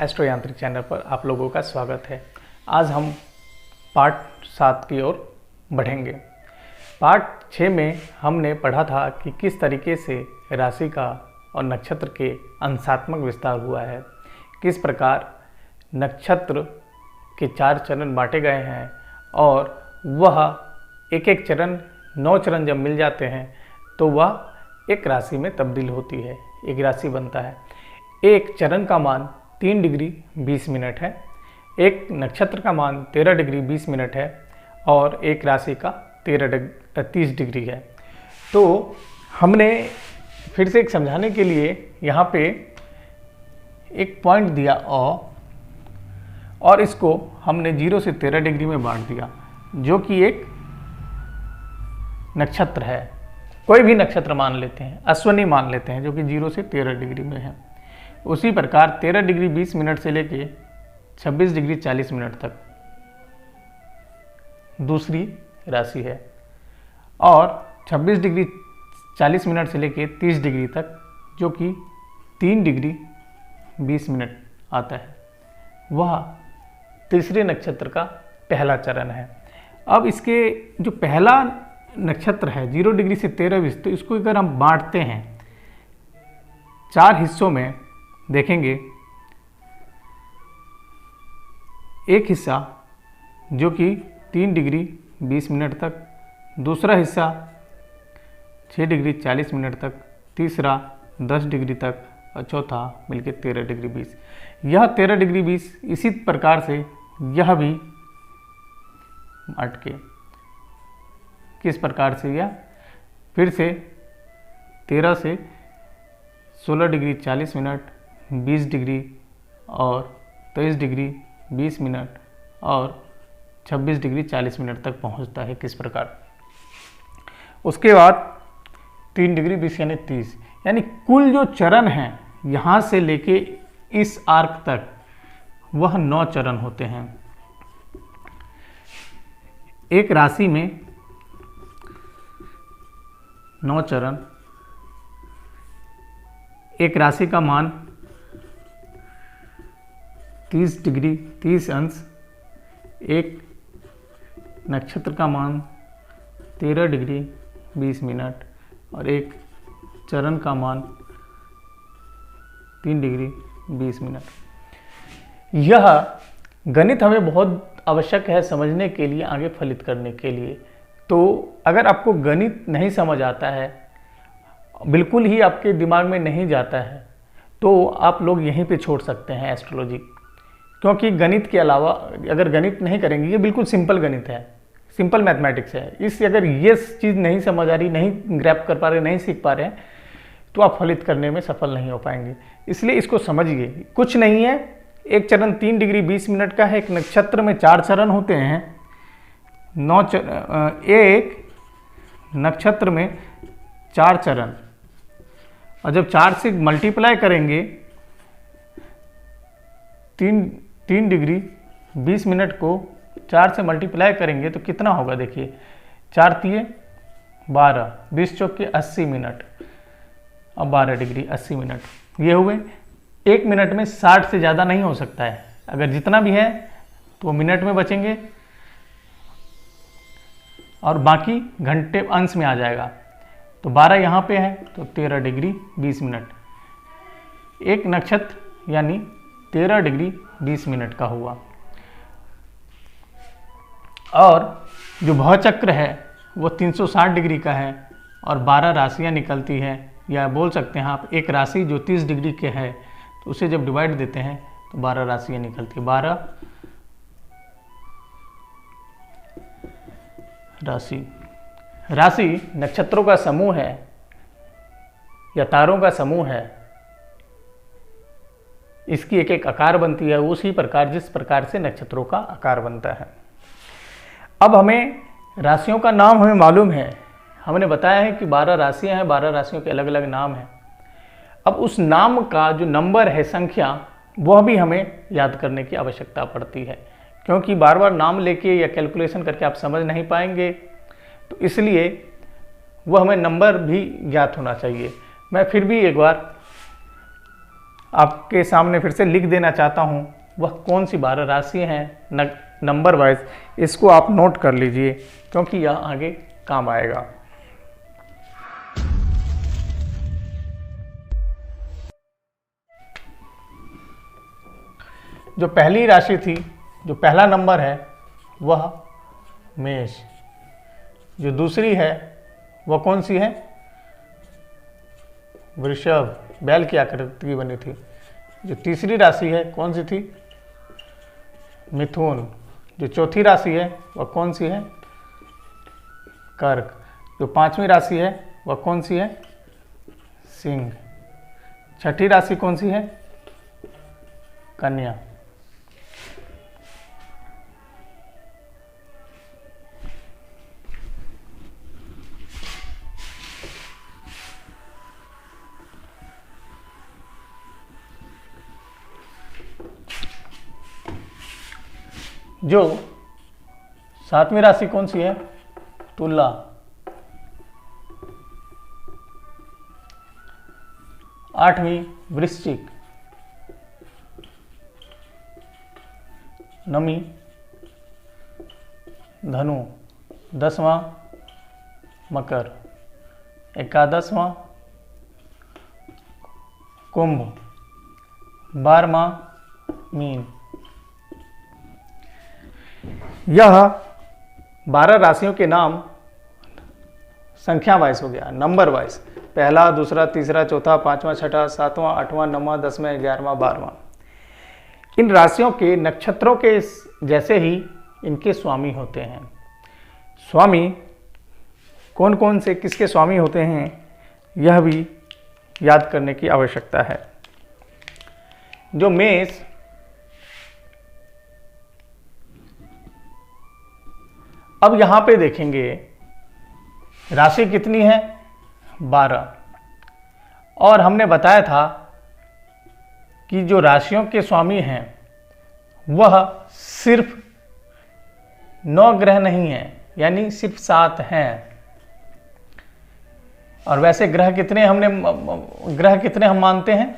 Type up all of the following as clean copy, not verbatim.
Astro यांत्रिक channel पर आप लोगों का स्वागत है। आज हम पार्ट 7 की ओर बढ़ेंगे। पार्ट 6 में हमने पढ़ा था कि किस तरीके से राशि का और नक्षत्र के अंशात्मक विस्तार हुआ है, किस प्रकार नक्षत्र के 4 चरण बांटे गए हैं और वह एक एक चरण 9 चरण जब मिल जाते हैं तो वह एक राशि में तब्दील होती है, एक राशि बनता है। एक चरण का मान 3 डिग्री 20 मिनट है, एक नक्षत्र का मान 13 डिग्री 20 मिनट है और एक राशि का 30 डिग्री है। तो हमने फिर से एक समझाने के लिए यहाँ पे एक पॉइंट दिया और इसको हमने 0 से 13 डिग्री में बांट दिया, जो कि एक नक्षत्र है। कोई भी नक्षत्र मान लेते हैं, अश्विनी मान लेते हैं, जो कि 0 से 13 डिग्री में है। उसी प्रकार 13 डिग्री 20 मिनट से लेके 26 डिग्री 40 मिनट तक दूसरी राशि है और 26 डिग्री 40 मिनट से लेके 30 डिग्री तक, जो कि 3 डिग्री 20 मिनट आता है, वह तीसरे नक्षत्र का पहला चरण है। अब इसके जो पहला नक्षत्र है 0 डिग्री से 13 20, तो इसको अगर हम बांटते हैं 4 हिस्सों में, देखेंगे एक हिस्सा जो कि 3 डिग्री 20 मिनट तक, दूसरा हिस्सा 6 डिग्री 40 मिनट तक, तीसरा 10 डिग्री तक और चौथा मिलके 13 डिग्री 20। यह 13 डिग्री 20 इसी प्रकार से यह भी बांट के किस प्रकार से, यह फिर से 13 से 16 डिग्री 40 मिनट, 20 डिग्री और 23 डिग्री 20 मिनट और 26 डिग्री 40 मिनट तक पहुंचता है। किस प्रकार, उसके बाद 3 डिग्री 20 यानी 30, यानी कुल जो चरण हैं यहाँ से लेके इस आर्क तक वह 9 चरण होते हैं। एक राशि में 9 चरण, एक राशि का मान 30 डिग्री 30 अंश, एक नक्षत्र का मान 13 डिग्री 20 मिनट और एक चरण का मान 3 डिग्री 20 मिनट। यह गणित हमें बहुत आवश्यक है समझने के लिए, आगे फलित करने के लिए। तो अगर आपको गणित नहीं समझ आता है, बिल्कुल ही आपके दिमाग में नहीं जाता है, तो आप लोग यहीं पे छोड़ सकते हैं एस्ट्रोलॉजी, क्योंकि गणित के अलावा अगर गणित नहीं करेंगे, ये बिल्कुल सिंपल गणित है, सिंपल मैथमेटिक्स है। इस अगर ये चीज़ नहीं समझ आ रही, नहीं ग्रैप कर पा रहे, नहीं सीख पा रहे हैं, तो आप फलित करने में सफल नहीं हो पाएंगे। इसलिए इसको समझिए, कुछ नहीं है। एक चरण 3 डिग्री 20 मिनट का है। एक नक्षत्र में 4 चरण होते हैं, 9 एक नक्षत्र में 4 चरण, और जब 4 से मल्टीप्लाई करेंगे 3 डिग्री 20 मिनट को 4 से मल्टीप्लाई करेंगे तो कितना होगा, देखिए 4 तिये 12, 20 चौके 80 मिनट और 12 डिग्री 80 मिनट। ये हुए। 1 मिनट में 60 से ज़्यादा नहीं हो सकता है। अगर जितना भी है तो वो मिनट में बचेंगे और बाकी घंटे अंश में आ जाएगा। तो 12 यहाँ पे है तो 13 डिग्री 20 मिनट। एक नक्षत्र यानी 13 डिग्री 20 मिनट का हुआ। और जो भवचक्र है वो 360 डिग्री का है और 12 राशियाँ निकलती हैं, या बोल सकते हैं आप एक राशि जो 30 डिग्री के है तो उसे जब डिवाइड देते हैं तो 12 राशियाँ निकलती है। 12 राशि नक्षत्रों का समूह है या तारों का समूह है। इसकी एक एक आकार बनती है, उसी प्रकार जिस प्रकार से नक्षत्रों का आकार बनता है। अब हमें राशियों का नाम हमें मालूम है, हमने बताया है कि 12 राशियां हैं, 12 राशियों के अलग अलग नाम हैं। अब उस नाम का जो नंबर है, संख्या, वह भी हमें याद करने की आवश्यकता पड़ती है, क्योंकि बार बार नाम लेके या कैलकुलेशन करके आप समझ नहीं पाएंगे। तो इसलिए वह हमें नंबर भी ज्ञात होना चाहिए। मैं फिर भी एक बार आपके सामने फिर से लिख देना चाहता हूँ, वह कौन सी 12 राशि हैं नंबर वाइज, इसको आप नोट कर लीजिए क्योंकि यह आगे काम आएगा। जो पहली राशि थी, जो पहला नंबर है वह मेष। जो दूसरी है वह कौन सी है? वृषभ, बैल की आकृति की बनी थी। जो तीसरी राशि है कौन सी थी? मिथुन। जो चौथी राशि है वह कौन सी है? कर्क। जो पांचवी राशि है वह कौन सी है? सिंह। छठी राशि कौन सी है? कन्या। जो सातवीं राशि कौन सी है? तुला। आठवीं वृश्चिक। नवमीं धनु। 10वां मकर। 11वां कुंभ। 12वां मीन। यह 12 राशियों के नाम संख्या वाइज हो गया, नंबर वाइज। पहला, दूसरा, तीसरा, चौथा, पांचवा, छठा, सातवां, आठवां, नौवां, 10वां, 11वां, 12वां। इन राशियों के नक्षत्रों के जैसे ही इनके स्वामी होते हैं। स्वामी कौन कौन से किसके स्वामी होते हैं यह भी याद करने की आवश्यकता है। जो मेष, अब यहां पे देखेंगे राशि कितनी है? 12। और हमने बताया था कि जो राशियों के स्वामी हैं वह सिर्फ 9 ग्रह नहीं है, यानी सिर्फ 7 हैं। और वैसे ग्रह कितने हम मानते हैं?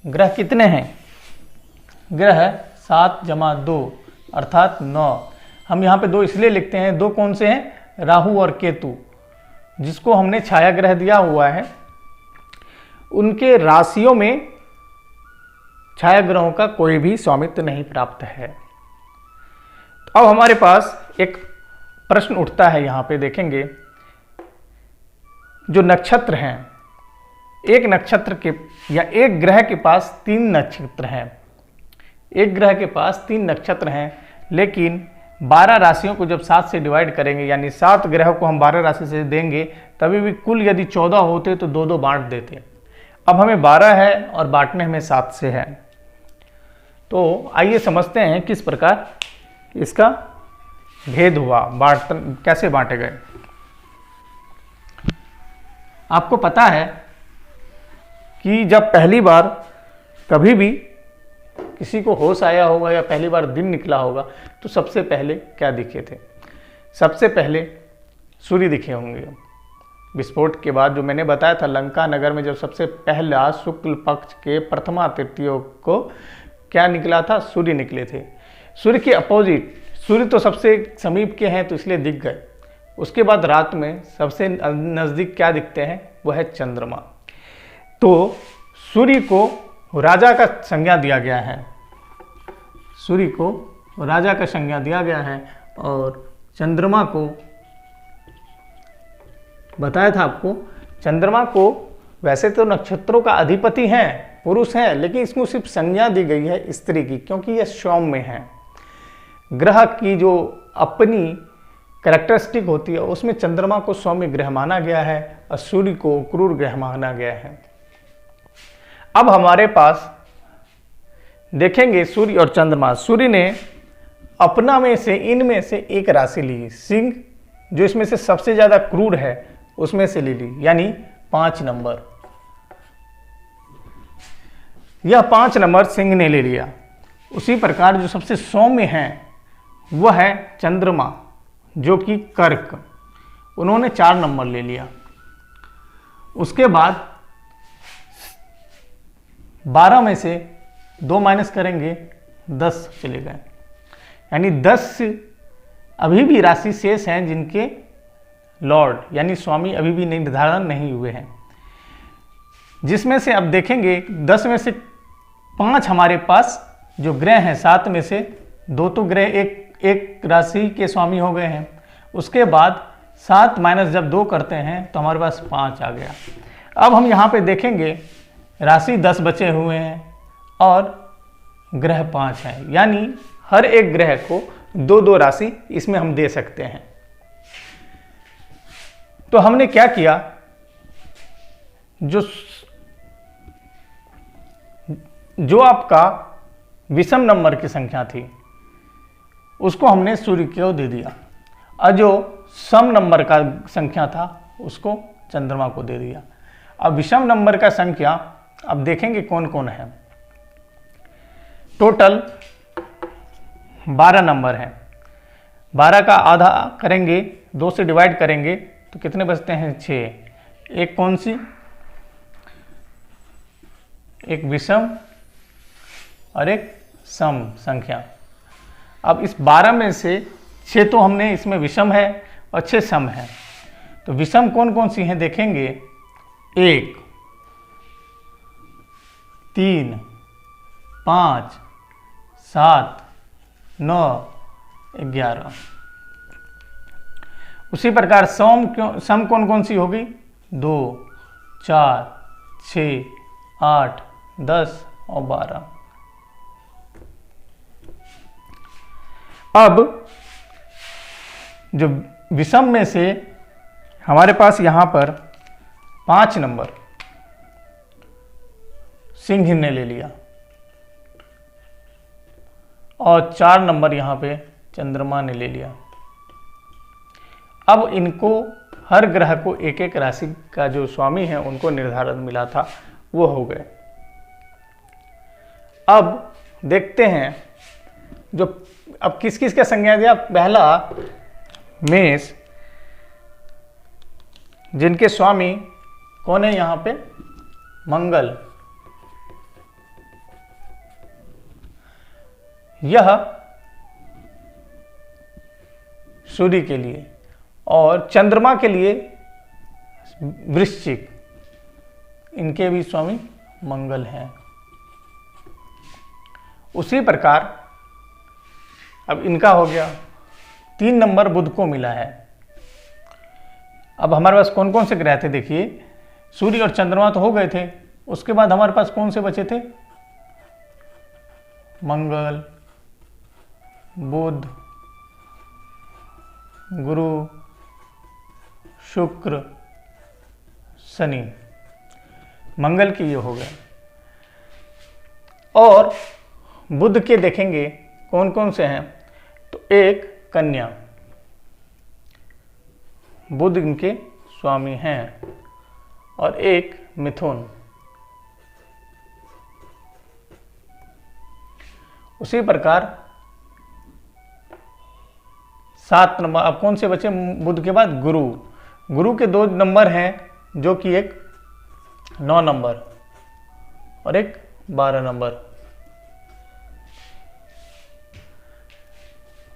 ग्रह कितने हैं? ग्रह 7 + 2 अर्थात 9। हम यहाँ पे 2 इसलिए लिखते हैं, 2 कौन से हैं? राहु और केतु, जिसको हमने छाया ग्रह दिया हुआ है। उनके राशियों में छाया ग्रहों का कोई भी स्वामित्व नहीं प्राप्त है। तो अब हमारे पास एक प्रश्न उठता है, यहाँ पे देखेंगे जो नक्षत्र हैं, एक नक्षत्र के या एक ग्रह के पास 3 नक्षत्र हैं। एक ग्रह के पास 3 नक्षत्र हैं, लेकिन 12 राशियों को जब 7 से डिवाइड करेंगे, यानी 7 ग्रह को हम 12 राशि से देंगे, तभी भी कुल यदि 14 होते तो 2-2 बांट देते। अब हमें 12 है और बांटने हमें 7 से है। तो आइए समझते हैं किस प्रकार इसका भेद हुआ, कैसे बांटे गए। आपको पता है कि जब पहली बार कभी भी किसी को होश आया होगा या पहली बार दिन निकला होगा तो सबसे पहले क्या दिखे थे? सबसे पहले सूर्य दिखे होंगे। विस्फोट के बाद जो मैंने बताया था, लंका नगर में जब सबसे पहला शुक्ल पक्ष के प्रथमा तृतीय को क्या निकला था? सूर्य निकले थे। सूर्य के अपोजिट, सूर्य तो सबसे समीप के हैं तो इसलिए दिख गए। उसके बाद रात में सबसे नज़दीक क्या दिखते हैं? वह है चंद्रमा। तो सूर्य को राजा का संज्ञा दिया गया है, सूर्य को राजा का संज्ञा दिया गया है। और चंद्रमा को बताया था आपको, चंद्रमा को वैसे तो नक्षत्रों का अधिपति है, पुरुष है, लेकिन इसको सिर्फ संज्ञा दी गई है स्त्री की, क्योंकि यह सौम्य है। ग्रह की जो अपनी कैरेक्टरिस्टिक होती है उसमें चंद्रमा को सौम्य ग्रह माना गया है और सूर्य को क्रूर ग्रह माना गया है। अब हमारे पास देखेंगे सूर्य और चंद्रमा। सूर्य ने अपना में से, इनमें से एक राशि ली, सिंह, जो इसमें से सबसे ज्यादा क्रूर है उसमें से ले ली, यानी 5 नंबर। यह 5 नंबर सिंह ने ले लिया। उसी प्रकार जो सबसे सौम्य है वह है चंद्रमा, जो कि कर्क, उन्होंने 4 नंबर ले लिया। उसके बाद 12 में से 2 माइनस करेंगे 10 चले गए, यानी 10 अभी भी राशि शेष हैं जिनके लॉर्ड यानी स्वामी अभी भी निर्धारण नहीं हुए हैं, जिसमें से अब देखेंगे 10 में से 5 हमारे पास जो ग्रह हैं, 7 में से 2 तो ग्रह एक राशि के स्वामी हो गए हैं। उसके बाद 7 माइनस जब 2 करते हैं तो हमारे पास 5 आ गया। अब हम यहाँ पे देखेंगे राशि 10 बचे हुए हैं और ग्रह 5 हैं, यानी हर एक ग्रह को 2-2 राशि इसमें हम दे सकते हैं। तो हमने क्या किया, जो आपका विषम नंबर की संख्या थी उसको हमने सूर्य को दे दिया, और जो सम नंबर का संख्या था उसको चंद्रमा को दे दिया। अब विषम नंबर का संख्या अब देखेंगे कौन कौन है। टोटल 12 नंबर हैं। 12 का आधा करेंगे, 2 से डिवाइड करेंगे तो कितने बचते हैं? 6। एक कौन सी? एक विषम और एक सम संख्या। अब इस 12 में से 6 तो हमने इसमें विषम है और 6 सम है। तो विषम कौन कौन सी हैं देखेंगे? 1, 3, 5, 7, 9, 11। उसी प्रकार सम कौन कौन सी होगी? 2, 4, 6, 8, 10 और 12। अब जो विषम में से हमारे पास यहाँ पर 5 नंबर सिंह ने ले लिया और 4 नंबर यहाँ पे चंद्रमा ने ले लिया। अब इनको हर ग्रह को एक एक राशि का जो स्वामी है उनको निर्धारण मिला था, वो हो गए। अब देखते हैं जो अब किस किस का संज्ञा दिया। पहला मेष, जिनके स्वामी कौन है यहाँ पे? मंगल। यह सूर्य के लिए और चंद्रमा के लिए वृश्चिक, इनके भी स्वामी मंगल हैं। उसी प्रकार अब इनका हो गया। 3 नंबर बुध को मिला है। अब हमारे पास कौन कौन से ग्रह थे देखिए, सूर्य और चंद्रमा तो हो गए थे। उसके बाद हमारे पास कौन से बचे थे? मंगल, बुध, गुरु, शुक्र, शनि। मंगल के ये हो गए। और बुध के देखेंगे कौन कौन से हैं, तो एक कन्या, बुध इनके स्वामी हैं, और एक मिथुन। उसी प्रकार 7 नंबर। अब कौन से बचे बुध के बाद? गुरु। गुरु के 2 नंबर हैं, जो कि एक 9 नंबर और एक 12 नंबर।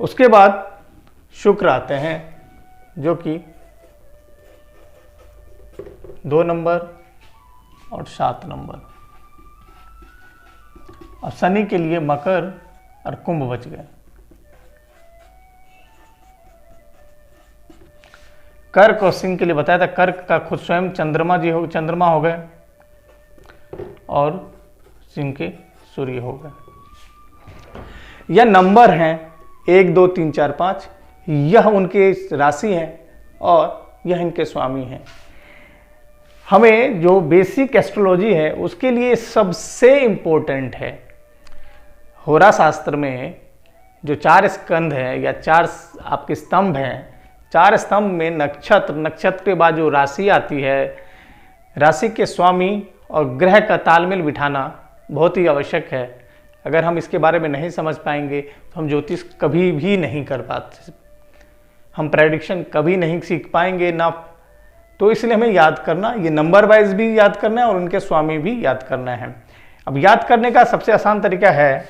उसके बाद शुक्र आते हैं, जो कि 2 नंबर और 7 नंबर। अब शनि के लिए मकर और कुंभ बच गए। कर्क और सिंह के लिए बताया था, कर्क का खुद स्वयं चंद्रमा हो गए और सिंह के सूर्य हो गए। यह नंबर हैं 1, 2, 3, 4, 5। यह उनके राशि हैं और यह इनके स्वामी हैं। हमें जो बेसिक एस्ट्रोलॉजी है उसके लिए सबसे इम्पोर्टेंट है, होरा शास्त्र में जो 4 स्कंध है या 4 आपके स्तंभ हैं, 4 स्तंभ में नक्षत्र के बाद जो राशि आती है, राशि के स्वामी और ग्रह का तालमेल बिठाना बहुत ही आवश्यक है। अगर हम इसके बारे में नहीं समझ पाएंगे तो हम ज्योतिष कभी भी नहीं कर पाते, हम प्रेडिक्शन कभी नहीं सीख पाएंगे ना। तो इसलिए हमें याद करना, ये नंबर वाइज भी याद करना है और उनके स्वामी भी याद करना है। अब याद करने का सबसे आसान तरीका है,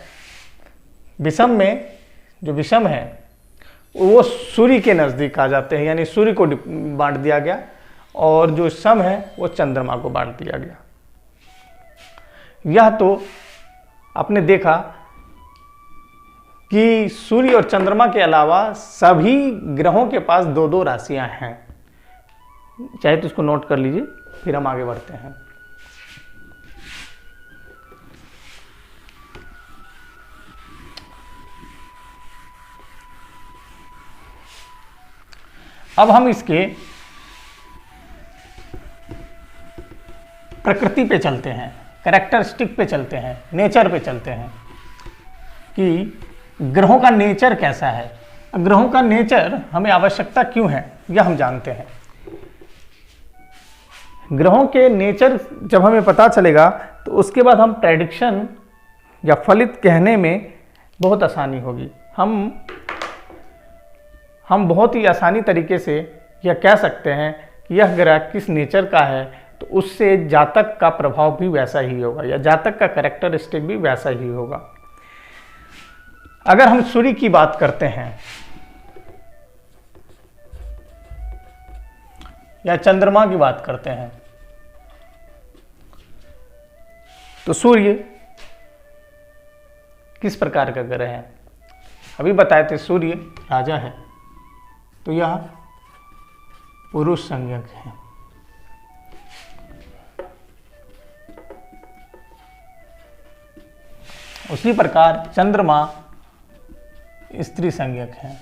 विषम में जो विषम है वो सूर्य के नज़दीक आ जाते हैं, यानी सूर्य को बांट दिया गया, और जो सम है वो चंद्रमा को बांट दिया गया। यह तो आपने देखा कि सूर्य और चंद्रमा के अलावा सभी ग्रहों के पास दो दो राशियां हैं। चाहे तो इसको नोट कर लीजिए, फिर हम आगे बढ़ते हैं। अब हम इसके प्रकृति पे चलते हैं, कैरेक्टरिस्टिक पे चलते हैं, नेचर पे चलते हैं कि ग्रहों का नेचर कैसा है। ग्रहों का नेचर हमें आवश्यकता क्यों है, यह हम जानते हैं। ग्रहों के नेचर जब हमें पता चलेगा तो उसके बाद हम प्रेडिक्शन या फलित कहने में बहुत आसानी होगी। हम बहुत ही आसानी तरीके से यह कह सकते हैं कि यह ग्रह किस नेचर का है, तो उससे जातक का प्रभाव भी वैसा ही होगा, या जातक का कैरेक्टरिस्टिक भी वैसा ही होगा। अगर हम सूर्य की बात करते हैं या चंद्रमा की बात करते हैं, तो सूर्य किस प्रकार का ग्रह है? अभी बताए थे सूर्य राजा है, तो यह पुरुष संज्ञक है। उसी प्रकार चंद्रमा स्त्री संज्ञक है।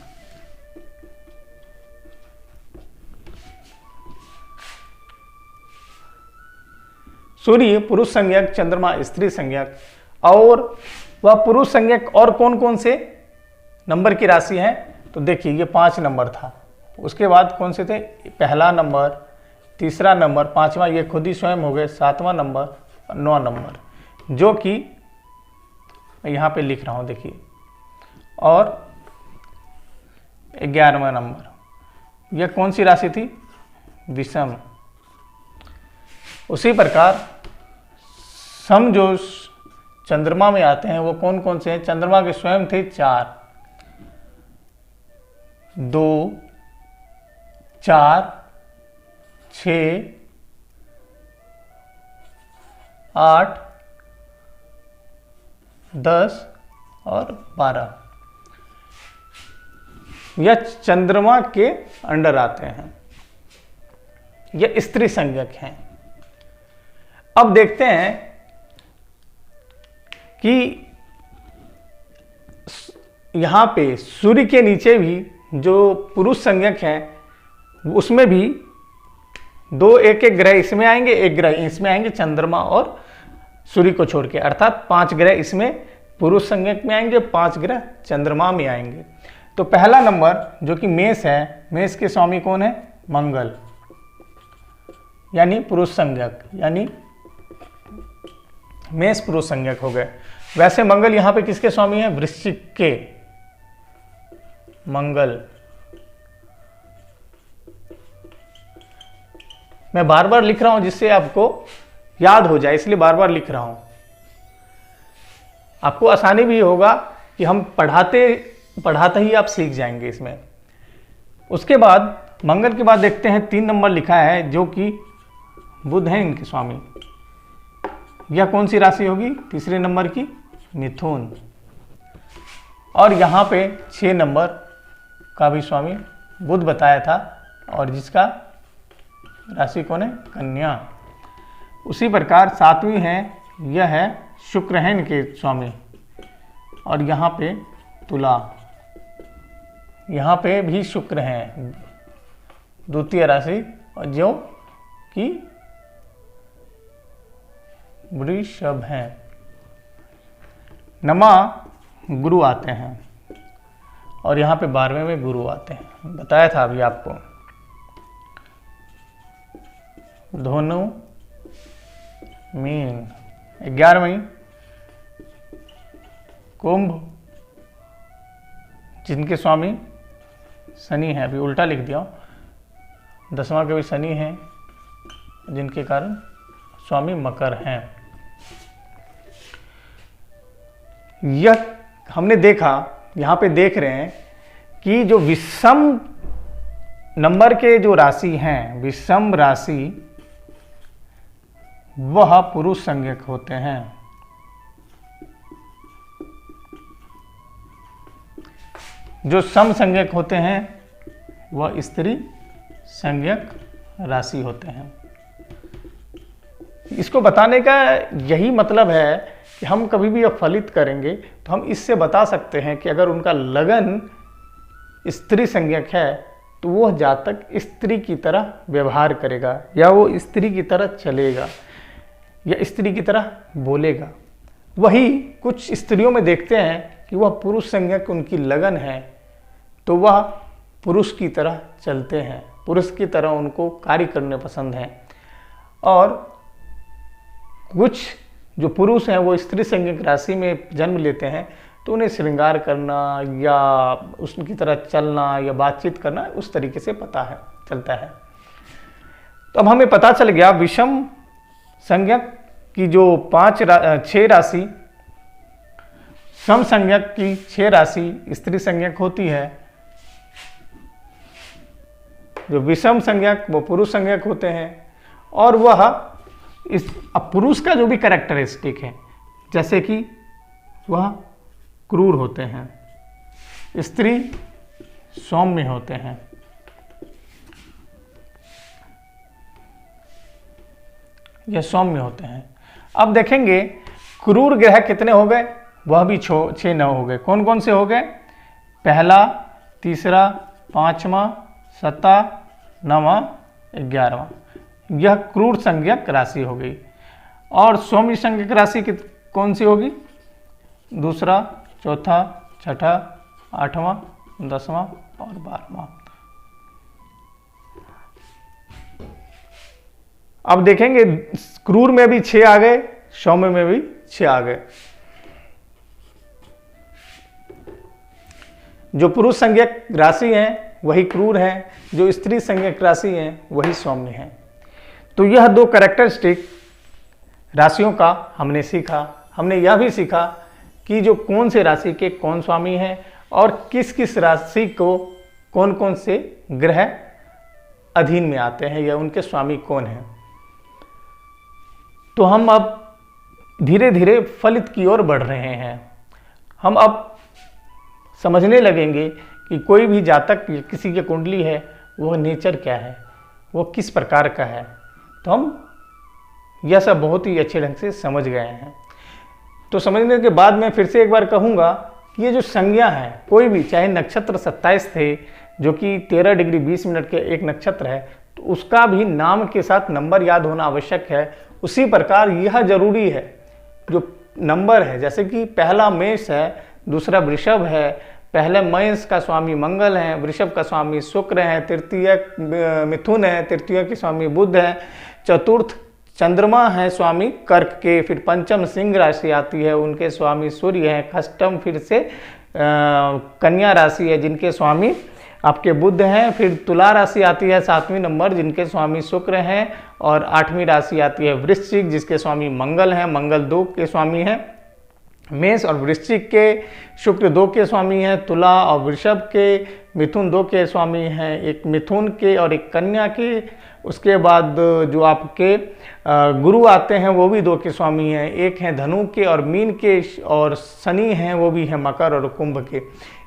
सूर्य पुरुष संज्ञक, चंद्रमा स्त्री संज्ञक, और वह पुरुष संज्ञक और कौन कौन से नंबर की राशि है? तो देखिए ये 5 नंबर था, उसके बाद कौन से थे? पहला नंबर, तीसरा नंबर, 5वां ये खुद ही स्वयं हो गए, 7वां नंबर, 9 नंबर, जो कि मैं यहाँ पे लिख रहा हूँ देखिए, और 11वां नंबर। यह कौन सी राशि थी? विषम। उसी प्रकार सम जो चंद्रमा में आते हैं वो कौन कौन से हैं? चंद्रमा के स्वयं थे 4, 2, 4, 6, 8, 10 और 12। यह चंद्रमा के अंडर आते हैं, यह स्त्री संज्ञक हैं। अब देखते हैं कि यहां पे सूर्य के नीचे भी जो पुरुष संज्ञक हैं उसमें भी दो एक एक ग्रह इसमें आएंगे, एक ग्रह इसमें आएंगे, चंद्रमा और सूर्य को छोड़ के, अर्थात 5 ग्रह इसमें पुरुष संज्ञक में आएंगे, 5 ग्रह चंद्रमा में आएंगे। तो पहला नंबर जो कि मेष है, मेष के स्वामी कौन है? मंगल, यानी पुरुष संज्ञक, यानी मेष पुरुष संज्ञक हो गए। वैसे मंगल यहां पे किसके स्वामी है? वृश्चिक के। मंगल, मैं बार बार लिख रहा हूं जिससे आपको याद हो जाए, इसलिए बार बार लिख रहा हूं। आपको आसानी भी होगा कि हम पढ़ाते ही आप सीख जाएंगे इसमें। उसके बाद मंगल के बाद देखते हैं 3 नंबर लिखा है जो कि बुध है इनके स्वामी। यह कौन सी राशि होगी? तीसरे नंबर की, मिथुन। और यहाँ पे 6 नंबर का भी स्वामी बुध बताया था, और जिसका राशि कौन है? कन्या। उसी प्रकार 7वीं है, यह है शुक्र है इनके स्वामी, और यहाँ पे तुला, यहाँ पे भी शुक्र है, द्वितीय राशि, और जो कि वृषभ है। नमा गुरु आते हैं, और यहाँ पे 12वें में गुरु आते हैं, बताया था अभी आपको। धनु, मीन, 11वीं कुंभ, जिनके स्वामी शनि है, अभी उल्टा लिख दिया, 10वां के भी शनि है, जिनके कारण स्वामी मकर हैं। यह हमने देखा, यहाँ पे देख रहे हैं कि जो विषम नंबर के जो राशि हैं, विषम राशि, वह पुरुष संज्ञक होते हैं। जो सम संज्ञक होते हैं वह स्त्री संज्ञक राशि होते हैं। इसको बताने का यही मतलब है कि हम कभी भी फलित करेंगे तो हम इससे बता सकते हैं कि अगर उनका लगन स्त्री संज्ञक है तो वह जातक स्त्री की तरह व्यवहार करेगा, या वो स्त्री की तरह चलेगा, या स्त्री की तरह बोलेगा। वही कुछ स्त्रियों में देखते हैं कि वह पुरुष संज्ञक उनकी लगन है तो वह पुरुष की तरह चलते हैं, पुरुष की तरह उनको कार्य करने पसंद हैं। और कुछ जो पुरुष हैं वो स्त्री संज्ञक राशि में जन्म लेते हैं तो उन्हें श्रृंगार करना या उसकी तरह चलना या बातचीत करना उस तरीके से चलता है। तो अब हमें पता चल गया विषम संज्ञक की जो 6 राशि, सम संज्ञक की 6 राशि स्त्री संज्ञक होती है, जो विषम संज्ञक वो पुरुष संज्ञक होते हैं। और वह अब पुरुष का जो भी कैरेक्टरिस्टिक है, जैसे कि वह क्रूर होते हैं, स्त्री सौम्य होते हैं। यह सौम्य होते हैं। अब देखेंगे क्रूर ग्रह कितने हो गए, वह भी 6 9 हो गए। कौन कौन से हो गए? पहला, तीसरा, 5वां, 7वां, 9वां, 11वां। यह क्रूर संज्ञक राशि हो गई। और सौम्य संज्ञक राशि कौन सी होगी? दूसरा, चौथा, छठा, 8वां, 10वां और 12वां। अब देखेंगे क्रूर में भी 6 आ गए, सौम्य में भी 6 आ गए। जो पुरुष संज्ञक राशि है वही क्रूर है, जो स्त्री संज्ञक राशि है वही सौम्य है। तो यह 2 कैरेक्टरिस्टिक राशियों का हमने सीखा। हमने यह भी सीखा कि जो कौन से राशि के कौन स्वामी हैं और किस किस राशि को कौन कौन से ग्रह अधीन में आते हैं या उनके स्वामी कौन हैं। तो हम अब धीरे धीरे फलित की ओर बढ़ रहे हैं। हम अब समझने लगेंगे कि कोई भी जातक किसी की कुंडली है वह नेचर क्या है, वो किस प्रकार का है। तो हम यह सब बहुत ही अच्छे ढंग से समझ गए हैं। तो समझने के बाद मैं फिर से एक बार कहूँगा कि ये जो संज्ञा है, कोई भी, चाहे नक्षत्र 27 थे जो कि 13 डिग्री 20 मिनट के एक नक्षत्र है, तो उसका भी नाम के साथ नंबर याद होना आवश्यक है। उसी प्रकार यह जरूरी है जो नंबर है, जैसे कि पहला मेष है, दूसरा वृषभ है। पहले मेष का स्वामी मंगल है, वृषभ का स्वामी शुक्र है, तृतीय मिथुन है, तृतीय के स्वामी बुध है, चतुर्थ चंद्रमा है स्वामी कर्क के, फिर पंचम सिंह राशि आती है, उनके स्वामी सूर्य है, अष्टम फिर से कन्या राशि है जिनके स्वामी आपके बुध हैं, फिर तुला राशि आती है 7वें नंबर जिनके स्वामी शुक्र हैं, और 8वीं राशि आती है वृश्चिक जिसके स्वामी मंगल हैं, मंगल 2 के स्वामी हैं। मेष और वृश्चिक के शुक्र 2 के स्वामी हैं, तुला और वृषभ के, मिथुन 2 के स्वामी हैं, एक मिथुन के और एक कन्या के। उसके बाद जो आपके गुरु आते हैं वो भी 2 के स्वामी हैं, एक हैं धनु के और मीन के, और शनि हैं वो भी हैं मकर और कुंभ के।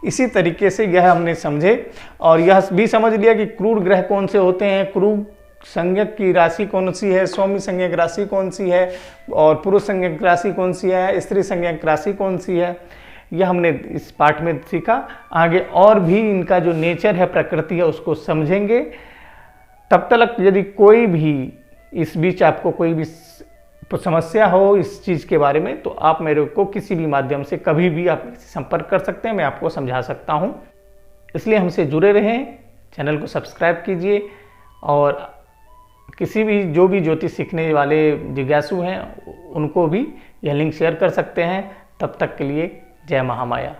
इसी तरीके से यह हमने समझे और यह भी समझ लिया कि क्रूर ग्रह कौन से होते हैं, क्रूर संज्ञक की राशि कौन सी है, सौम्य संज्ञक राशि कौन सी है, और पुरुष संज्ञक राशि कौन सी है, स्त्री संज्ञक राशि कौन सी है। यह हमने इस पाठ में सीखा। आगे और भी इनका जो नेचर है, प्रकृति है, उसको समझेंगे। तब तक यदि कोई भी इस बीच आपको कोई भी समस्या हो इस चीज़ के बारे में, तो आप मेरे को किसी भी माध्यम से कभी भी आप संपर्क कर सकते हैं, मैं आपको समझा सकता हूं। इसलिए हमसे जुड़े रहें, चैनल को सब्सक्राइब कीजिए, और किसी भी जो भी ज्योतिष सीखने वाले जिज्ञासु हैं उनको भी यह लिंक शेयर कर सकते हैं। तब तक के लिए जय महामाया।